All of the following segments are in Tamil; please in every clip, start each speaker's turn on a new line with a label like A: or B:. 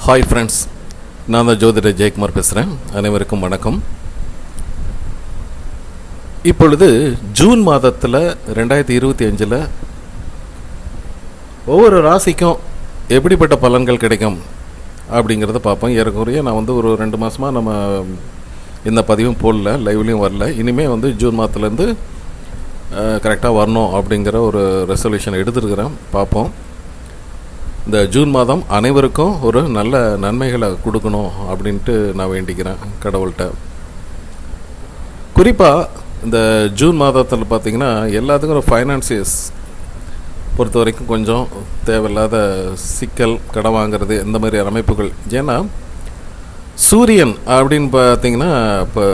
A: ஹாய் ஃப்ரெண்ட்ஸ், நான் தான் ஜோதிடர் ஜெயக்குமார் பேசுகிறேன். அனைவருக்கும் வணக்கம். இப்பொழுது ஜூன் மாதத்தில் 2025 ஒவ்வொரு ராசிக்கும் எப்படிப்பட்ட பலன்கள் கிடைக்கும் அப்படிங்கிறத பார்ப்போம். ஏறக்குறைய நான் ஒரு 2 மாதமாக நம்ம இந்த பதிவும் போடல, லைவ்லேயும் வரல. இனிமேல் ஜூன் மாதத்துலேருந்து கரெக்டாக வரணும் அப்படிங்கிற ஒரு ரெசல்யூஷன் எடுத்துருக்கிறேன். பார்ப்போம். இந்த ஜூன் மாதம் அனைவருக்கும் ஒரு நல்ல நன்மைகளை கொடுக்கணும் அப்படின்ட்டு நான் வேண்டிக்கிறேன் கடவுள்கிட்ட. குறிப்பாக இந்த ஜூன் மாதத்தில் பார்த்திங்கன்னா எல்லாத்துக்கும் ஒரு ஃபைனான்சியஸ் பொறுத்த வரைக்கும் கொஞ்சம் தேவையில்லாத சிக்கல், கடன் வாங்கிறது, இந்த மாதிரி அமைப்புகள். ஏன்னா சூரியன் அப்படின்னு பார்த்திங்கன்னா இப்போ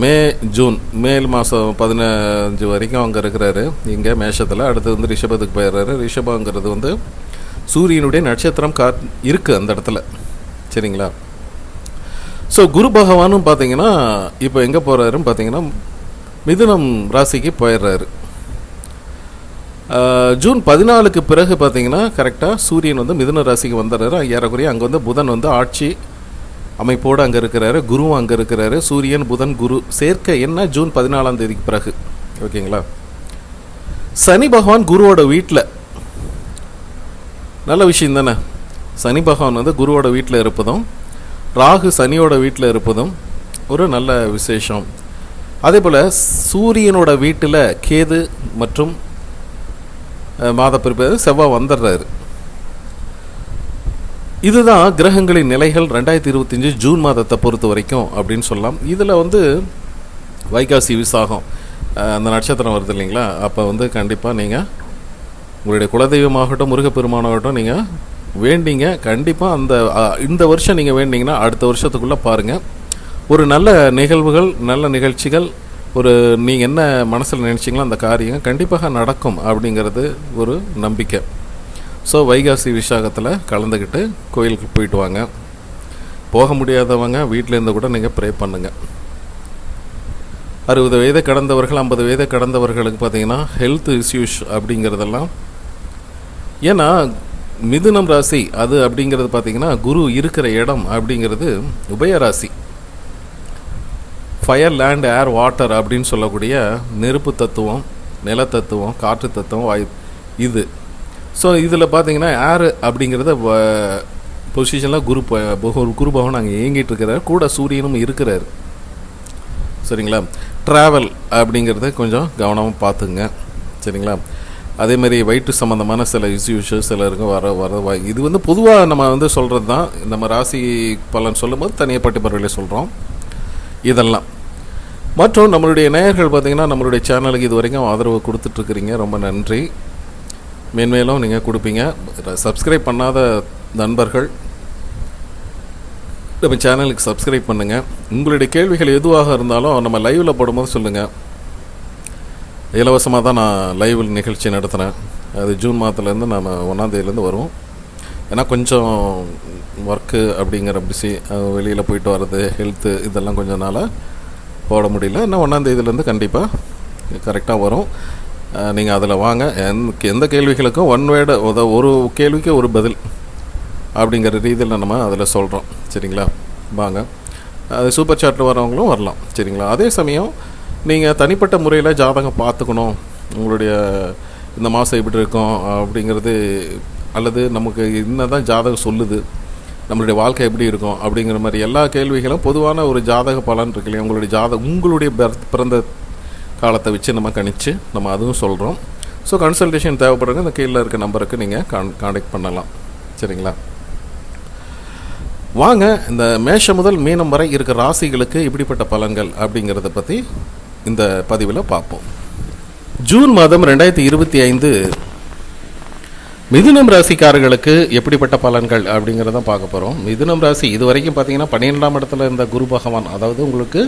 A: மே மாதம் 15 வரைக்கும் அங்கே இருக்கிறாரு இங்கே மேஷத்தில். அடுத்து ரிஷபத்துக்கு போயிடுறாரு. ரிஷபங்கிறது சூரியனுடைய நட்சத்திரம் இருக்குது அந்த இடத்துல, சரிங்களா? ஸோ குரு பகவானும் பார்த்தீங்கன்னா இப்போ எங்கே போகிறாருன்னு பார்த்தீங்கன்னா மிதுனம் ராசிக்கு போயிடுறாரு. ஜூன் 14க்கு பிறகு பார்த்தீங்கன்னா கரெக்டாக சூரியன் மிதுன ராசிக்கு வந்துடுறாரு. ஏறக்குறைய அங்கே புதன் ஆட்சி அமைப்போடு அங்கே இருக்கிறாரு. குருவும் அங்கே இருக்கிறாரு. சூரியன், புதன், குரு சேர்க்க என்ன ஜூன் 14ஆம் தேதிக்கு பிறகு, ஓகேங்களா? சனி பகவான் குருவோட வீட்டில், நல்ல விஷயம் தானே. சனி பகவான் குருவோட வீட்டில் இருப்பதும், ராகு சனியோட வீட்டில் இருப்பதும் ஒரு நல்ல விசேஷம். அதே போல் சூரியனோட வீட்டில் கேது மற்றும் மாதப்பிறப்பு செவ்வாய் வந்துடுறாரு. இதுதான் கிரகங்களின் நிலைகள் 2025 ஜூன் மாதத்தை பொறுத்த வரைக்கும் அப்படின்னு சொல்லலாம். இதில் வைகாசி விசாகம் அந்த நட்சத்திரம் வருது இல்லைங்களா? அப்போ கண்டிப்பாக நீங்கள் உங்களுடைய குலதெய்வமாகட்டும், முருகப்பெருமானாகட்டும் நீங்கள் வேண்டிங்க. கண்டிப்பாக இந்த வருஷம் நீங்கள் வேண்டிங்கன்னா அடுத்த வருஷத்துக்குள்ளே பாருங்கள், ஒரு நல்ல நிகழ்வுகள், நல்ல நிகழ்ச்சிகள், ஒரு நீங்கள் என்ன மனசில் நினச்சிங்களோ அந்த காரியம் கண்டிப்பாக நடக்கும் அப்படிங்கிறது ஒரு நம்பிக்கை. ஸோ வைகாசி விசாகத்தில் கலந்துக்கிட்டு கோயிலுக்கு போயிட்டு வாங்க. போக முடியாதவங்க வீட்டிலேருந்து கூட நீங்கள் ப்ரே பண்ணுங்கள். 60 வயதை கடந்தவர்கள், 50 வயதை கடந்தவர்களுக்கு பார்த்திங்கன்னா ஹெல்த் இஷ்யூஸ் அப்படிங்கிறதெல்லாம், ஏன்னா மிதுனம் ராசி அது அப்படிங்கிறது பார்த்திங்கன்னா குரு இருக்கிற இடம் அப்படிங்கிறது உபயராசி. ஃபயர், லேண்ட், ஏர், வாட்டர் அப்படின்னு சொல்லக்கூடிய நெருப்பு தத்துவம், நிலத்தத்துவம், காற்று தத்துவம், வாயு இது. ஸோ இதில் பார்த்திங்கன்னா ஏர் அப்படிங்கிறத பொசிஷனில் குரு பகவான் அங்கே இயங்கிட்டு இருக்கிறார். கூட சூரியனும் இருக்கிறார், சரிங்களா? ட்ராவல் அப்படிங்கிறத கொஞ்சம் கவனமாக பார்த்துங்க, சரிங்களா? அதேமாதிரி வயிற்று சம்மந்தமான சில இஷ்யூஸ் சிலருக்கு வர இது பொதுவாக நம்ம சொல்கிறது தான். நம்ம ராசி பலன் சொல்லும்போது தனியப்பட்ட முறையில் சொல்கிறோம் இதெல்லாம். மற்றும் நம்மளுடைய நேயர்கள் பார்த்திங்கன்னா நம்மளுடைய சேனலுக்கு இது வரைக்கும் ஆதரவு கொடுத்துட்ருக்குறீங்க, ரொம்ப நன்றி. மேன்மேலும் நீங்கள் கொடுப்பீங்க. சப்ஸ்கிரைப் பண்ணாத நண்பர்கள் நம்ம சேனலுக்கு சப்ஸ்கிரைப் பண்ணுங்கள். உங்களுடைய கேள்விகள் எதுவாக இருந்தாலும் நம்ம லைவில் போடும்போது சொல்லுங்கள். இலவசமாக தான் நான் லைவ் நிகழ்ச்சி நடத்துகிறேன். அது ஜூன் மாதத்துலேருந்து நம்ம 1ஆம் தேதியிலேருந்து வரும். ஏன்னா கொஞ்சம் ஒர்க்கு அப்படிங்கிற பிஸி, வெளியில் போயிட்டு வர்றது, ஹெல்த்து, இதெல்லாம் கொஞ்சம் நாளாக போட முடியல. இன்னும் 1ஆம் தேதியிலேருந்து கண்டிப்பாக கரெக்டாக வரும். நீங்கள் அதில் வாங்க. எந்த கேள்விகளுக்கும் ஒன் வேர்டு, ஒரு கேள்விக்கு ஒரு பதில் அப்படிங்கிற ரீதியில் நம்ம அதில் சொல்கிறோம், சரிங்களா? வாங்க. அது சூப்பர் சாட்டில் வரவங்களும் வரலாம், சரிங்களா? அதே சமயம் நீங்கள் தனிப்பட்ட முறையில் ஜாதகம் பார்த்துக்கணும், உங்களுடைய இந்த மாதம் எப்படி இருக்கும் அப்படிங்கிறது, அல்லது நமக்கு இன்னதான் ஜாதகம் சொல்லுது, நம்மளுடைய வாழ்க்கை எப்படி இருக்கும் அப்படிங்கிற மாதிரி எல்லா கேள்விகளும் பொதுவான ஒரு ஜாதக பலன் இருக்கு இல்லையா? உங்களுடைய பிறந்த காலத்தை வச்சு நம்ம கணிச்சு நம்ம அதுவும் சொல்கிறோம். ஸோ கன்சல்டேஷன் தேவைப்படுறவங்க இந்த கீழே இருக்க நம்பருக்கு நீங்கள் கான்டாக்ட் பண்ணலாம், சரிங்களா? வாங்க, இந்த மேஷம் முதல் மீனம் வரை இருக்கிற ராசிகளுக்கு இப்படிப்பட்ட பலன்கள் அப்படிங்கிறத பற்றி இந்த பதிவில் பார்ப்போம். ஜூன் மாதம் 2025 மிதுனம் ராசிக்காரர்களுக்கு எப்படிப்பட்ட பலன்கள் அப்படிங்கிறத பார்க்க போகிறோம். மிதுனம் ராசி இது வரைக்கும் பார்த்தீங்கன்னா 12ஆம் இடத்துல இருந்த குரு பகவான், அதாவது உங்களுக்கு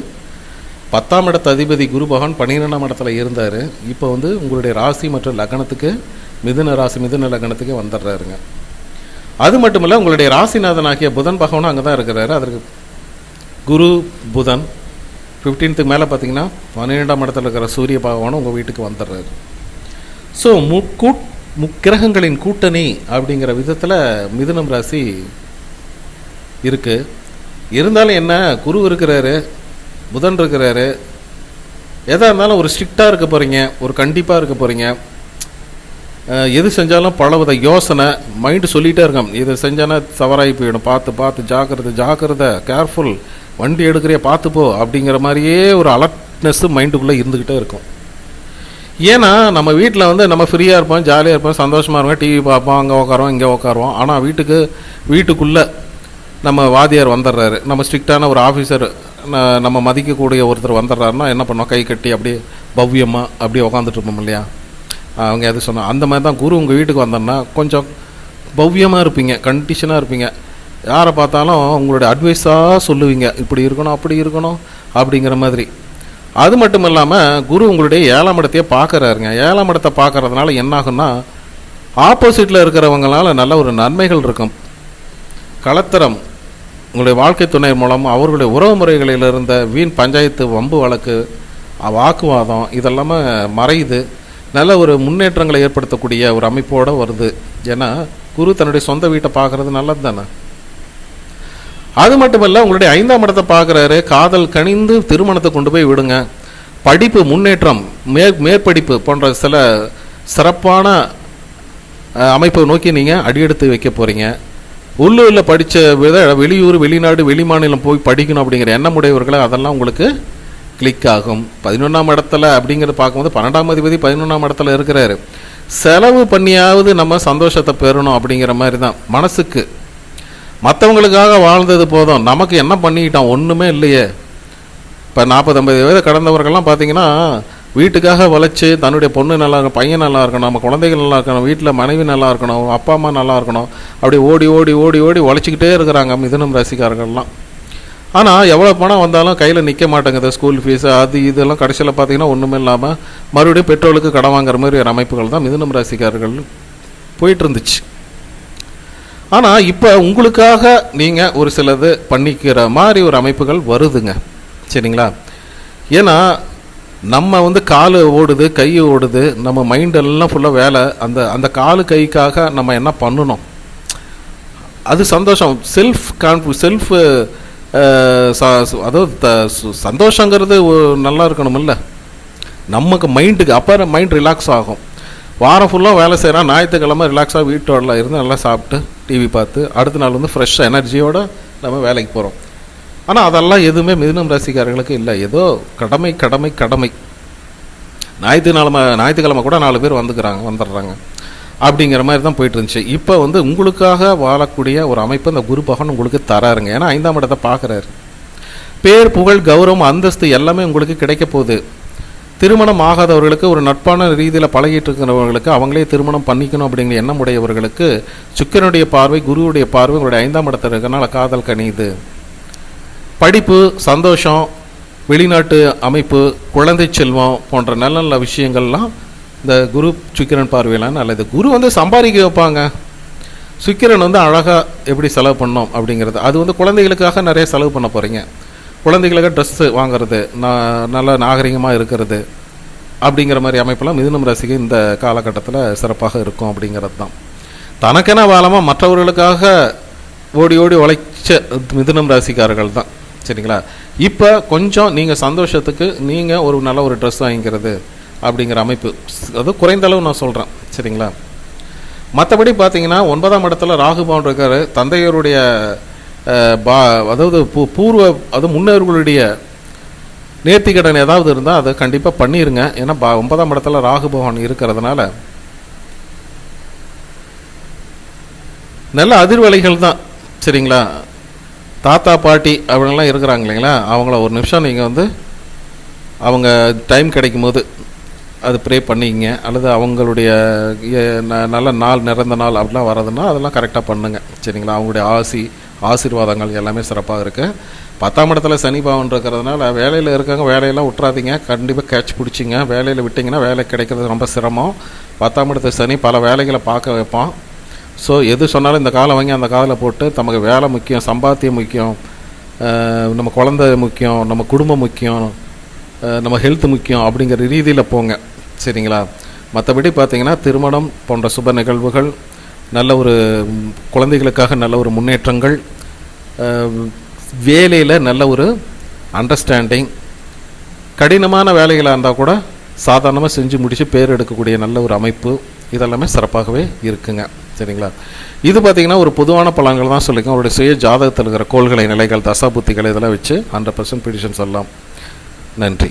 A: 10ஆம் இடத்து அதிபதி குரு பகவான் 12ஆம் இடத்துல இருந்தார். இப்போ உங்களுடைய ராசி மற்றும் லக்னத்துக்கு, மிதுன ராசி மிதுன லக்னத்துக்கு வந்துடுறாருங்க. அது மட்டும் இல்லை, உங்களுடைய ராசிநாதனாகிய புதன் பகவானும் அங்கே தான் இருக்கிறாரு. அதற்கு குரு புதன் 15க்கு மேலே பார்த்தீங்கன்னா 12ஆம் இடத்துல இருக்கிற சூரிய பகவானும் உங்கள் வீட்டுக்கு வந்துடுறாரு. ஸோ முக்கிரகங்களின் கூட்டணி அப்படிங்கிற விதத்தில் மிதுனம் ராசி இருக்குது. இருந்தாலும் என்ன, குரு இருக்கிறாரு, புதன் இருக்கிறாரு, எதாக இருந்தாலும் ஒரு ஸ்ட்ரிக்டாக இருக்க போகிறீங்க, ஒரு கண்டிப்பாக இருக்க போகிறீங்க. எது செஞ்சாலும் பலவித யோசனை மைண்டு சொல்லிகிட்டே இருக்கோம், இதை செஞ்சானா தவறாகி போயிடும், பார்த்து பார்த்து ஜாக்கிரதை கேர்ஃபுல், வண்டி எடுக்கிறிய பார்த்துப்போ அப்படிங்கிற மாதிரியே ஒரு அலர்ட்னஸ்ஸு மைண்டுக்குள்ளே இருந்துக்கிட்டே இருக்கும். ஏன்னா நம்ம வீட்டில் வந்து நம்ம ஃப்ரீயாக இருப்போம், ஜாலியாக இருப்போம், சந்தோஷமாக இருப்போம், டிவி பார்ப்போம், அங்கே உட்காருவோம் இங்கே உட்காருவோம். ஆனால் வீட்டுக்குள்ளே நம்ம வாத்தியார் வந்துடுறாரு, நம்ம ஸ்ட்ரிக்டான ஒரு ஆஃபீஸர், நம்ம மதிக்கக்கூடிய ஒருத்தர் வந்துடுறாருன்னா என்ன பண்ணோம், கை கட்டி அப்படியே பவ்யமாக அப்படியே உட்காந்துட்டு இருப்போம் இல்லையா. அவங்க எது சொன்னால் அந்த மாதிரி தான் குரு உங்கள் வீட்டுக்கு வந்தோன்னா கொஞ்சம் பவ்யமாக இருப்பீங்க, கண்டிஷனாக இருப்பீங்க. யாரை பார்த்தாலும் உங்களுடைய அட்வைஸாக சொல்லுவீங்க, இப்படி இருக்கணும் அப்படி இருக்கணும் அப்படிங்கிற மாதிரி. அது மட்டும் இல்லாமல் குரு உங்களுடைய 7ஆம் இடத்தையே பார்க்குறாருங்க. 7ஆம் இடத்தை பார்க்கறதுனால என்னாகுன்னா ஆப்போசிட்டில் இருக்கிறவங்களால நல்ல ஒரு நன்மைகள் இருக்கும். கலத்தரம், உங்களுடைய வாழ்க்கை துணை மூலம் அவர்களுடைய உறவு முறைகளில் இருந்த வீண் பஞ்சாயத்து, வம்பு வழக்கு, வாக்குவாதம் இதெல்லாமே மறையுது. நல்ல ஒரு முன்னேற்றங்களை ஏற்படுத்தக்கூடிய ஒரு அமைப்போடு வருது. ஏன்னா குரு தன்னுடைய சொந்த வீட்டை பார்க்குறது நல்லது தானே. அது மட்டும் இல்லை, உங்களுடைய 5ஆம் இடத்தை பார்க்குறாரு. காதல் கனிந்து திருமணத்தை கொண்டு போய் விடுங்க. படிப்பு முன்னேற்றம், மேற்படிப்பு போன்ற சில சிறப்பான அமைப்பை நோக்கி நீங்கள் அடியெடுத்து வைக்க போகிறீங்க. உள்ளூரில் படித்த வெளியூர், வெளிநாடு, வெளிமாநிலம் போய் படிக்கணும் அப்படிங்கிற எண்ணமுடையவர்களை அதெல்லாம் உங்களுக்கு கிளிக் ஆகும். 11ஆம் இடத்துல அப்படிங்கிறது பார்க்கும்போது 12ஆம் அதிபதி 11ஆம் இடத்துல இருக்கிறாரு. செலவு பண்ணியாவது நம்ம சந்தோஷத்தை பெறணும் அப்படிங்கிற மாதிரி தான் மனசுக்கு. மற்றவங்களுக்காக வாழ்ந்தது போதும், நமக்கு என்ன பண்ணிக்கிட்டோம், ஒன்றுமே இல்லையே. இப்போ 40-50 வயது கடந்தவர்கள்லாம் பார்த்தீங்கன்னா வீட்டுக்காக வளைச்சி தன்னுடைய பொண்ணு நல்லா இருக்கணும், பையன் நல்லா இருக்கணும், நம்ம குழந்தைகள் நல்லா இருக்கணும், வீட்டில் மனைவி நல்லா இருக்கணும், அப்பா அம்மா நல்லா இருக்கணும், அப்படி ஓடி ஓடி ஓடி ஓடி உழைச்சிக்கிட்டே இருக்கிறாங்க மிதுனம் ராசிக்காரர்கள்லாம். ஆனால் எவ்வளோ பணம் வந்தாலும் கையில் நிற்க மாட்டேங்குது. ஸ்கூல் ஃபீஸு அது இதெல்லாம் கடைசியில் பார்த்தீங்கன்னா ஒன்றுமே இல்லாமல் மறுபடியும் பெட்ரோலுக்கு கடன் வாங்குற மாதிரி ஒரு அமைப்புகள் தான் மிதுனம் ராசிக்காரர்கள் போயிட்டு இருந்துச்சு. ஆனால் இப்போ உங்களுக்காக நீங்கள் ஒரு சிலது பண்ணிக்கிற மாதிரி ஒரு அமைப்புகள் வருதுங்க, சரிங்களா. ஏன்னா நம்ம வந்து கால் ஓடுது, கை ஓடுது, நம்ம மைண்டெல்லாம் ஃபுல்லாக வேலை. அந்த காலு கைக்காக நம்ம என்ன பண்ணணும், அது சந்தோஷம். செல்ஃப் அதாவது சந்தோஷங்கிறது நல்லா இருக்கணுமில்ல நமக்கு மைண்டுக்கு. அப்போ மைண்ட் ரிலாக்ஸ் ஆகும். வாரம் ஃபுல்லாக வேலை செய்கிறோம், ஞாயிற்றுக்கிழமை ரிலாக்ஸாக வீட்டோட இருந்து நல்லா சாப்பிட்டு டிவி பார்த்து அடுத்த நாள் வந்து ஃப்ரெஷ்ஷாக எனர்ஜியோடு நம்ம வேலைக்கு போகிறோம். ஆனால் அதெல்லாம் எதுவுமே மிதுனம் ராசிக்காரர்களுக்கு இல்லை. ஏதோ கடமை கடமை கடமை. ஞாயிற்றுக்கிழமை கூட 4 பேர் வந்துடுறாங்க அப்படிங்கிற மாதிரி தான் போயிட்டு இருந்துச்சு. இப்போ வந்து உங்களுக்காக வாழக்கூடிய ஒரு அமைப்பு இந்த குரு பகவான் உங்களுக்கு தராருங்க. ஏன்னா 5ஆம் இடத்தை பார்க்குறாரு. பேர், புகழ், கௌரவம், அந்தஸ்து எல்லாமே உங்களுக்கு கிடைக்க போகுது. திருமணம் ஆகாதவர்களுக்கு, ஒரு நட்பான ரீதியில் பழகிட்டு இருக்கிறவர்களுக்கு, அவங்களே திருமணம் பண்ணிக்கணும் அப்படிங்கிற எண்ணம் உடையவர்களுக்கு சுக்கிரனுடைய பார்வை, குருவுடைய பார்வை உங்களுடைய 5ஆம் இடத்துல இருக்கிறனால காதல் கனியுது. படிப்பு, சந்தோஷம், வெளிநாட்டு அமைப்பு, குழந்தை செல்வம் போன்ற நல்ல நல்ல விஷயங்கள்லாம் இந்த குரு சுக்கிரன் பார்வையெல்லாம் நல்லது. குரு வந்து சம்பாதிக்க வைப்பாங்க, சுக்கிரன் வந்து அழகாக எப்படி செலவு பண்ணோம் அப்படிங்கிறது. அது வந்து குழந்தைகளுக்காக நிறைய செலவு பண்ண போகிறீங்க. குழந்தைகளுக்கு ட்ரெஸ்ஸு வாங்கிறது, நல்ல நாகரிகமாக இருக்கிறது அப்படிங்கிற மாதிரி அமைப்பெல்லாம் மிதுனம் ராசிக்கு இந்த காலகட்டத்தில் சிறப்பாக இருக்கும் அப்படிங்கிறது தான். தனக்கென வாழாமல் மற்றவர்களுக்காக ஓடி ஓடி உழைச்ச மிதுனம் ராசிக்காரர்கள் தான், சரிங்களா. இப்போ கொஞ்சம் நீங்கள் சந்தோஷத்துக்கு நீங்கள் ஒரு நல்ல ஒரு ட்ரெஸ் வாங்கிக்கிறது அப்படிங்கிற அமைப்பு, அது குறைந்த அளவு நான் சொல்கிறேன், சரிங்களா. மற்றபடி பார்த்தீங்கன்னா 9ஆம் இடத்துல ராகு பவன் இருக்கார். தந்தையருடைய அதாவது பூர்வ அது முன்னோர்களுடைய நேர்த்திக்கடன் ஏதாவது இருந்தால் அதை கண்டிப்பாக பண்ணிடுங்க. ஏன்னா 9ஆம் இடத்துல ராகு பகவான் இருக்கிறதுனால நல்ல அதிர்வலைகள் தான், சரிங்களா. தாத்தா பாட்டி அவங்களாம் இருக்கிறாங்க இல்லைங்களா, அவங்கள ஒரு நிமிஷம் நீங்கள் வந்து அவங்க டைம் கிடைக்கும் போது அது ப்ரே பண்ணிங்க, அல்லது அவங்களுடைய நல்ல நாள், நிறந்த நாள் அப்படிலாம் வர்றதுன்னா அதெல்லாம் கரெக்டாக பண்ணுங்க, சரிங்களா. அவங்களுடைய ஆசீர்வாதங்கள் எல்லாமே சிறப்பாக இருக்குது. 10ஆம் இடத்துல சனி பவன் இருக்கிறதுனால வேலையில் இருக்காங்க, வேலையெல்லாம் விட்டுறாதீங்க, கண்டிப்பாக கேட்ச் பிடிச்சிங்க. வேலையில் விட்டிங்கன்னா வேலை கிடைக்கிறது ரொம்ப சிரமம். 10ஆம் இடத்துல சனி பல வேலைகளை பார்க்க வைப்பான். ஸோ எது சொன்னாலும் இந்த காலை வாங்கி அந்த காதில் போட்டு நமக்கு வேலை முக்கியம், சம்பாத்தியம் முக்கியம், நம்ம குழந்தை முக்கியம், நம்ம குடும்பம் முக்கியம், நம்ம ஹெல்த் முக்கியம் அப்படிங்கிற ரீதியில் போங்க, சரிங்களா. மற்றபடி பார்த்திங்கன்னா திருமணம் போன்ற சுப நிகழ்வுகள், நல்ல ஒரு குழந்தைகளுக்காக நல்ல ஒரு முன்னேற்றங்கள், வேலையில் நல்ல ஒரு அண்டர்ஸ்டாண்டிங், கடினமான வேலைகளாக இருந்தால் கூட சாதாரணமாக செஞ்சு முடித்து பேர் எடுக்கக்கூடிய நல்ல ஒரு அமைப்பு, இதெல்லாமே சிறப்பாகவே இருக்குங்க. சரிங்களா? இது பார்த்திங்கன்னா ஒரு பொதுவான பலன்கள் தான் சொல்லியிருக்கேன். அவருடைய சுய ஜாதகத்தில் இருக்கிற கோள்களை, நிலைகள், தசா புத்திகள் இதெல்லாம் வச்சு 100% ப்ரெடிக்ஷன் சொல்லலாம். நன்றி.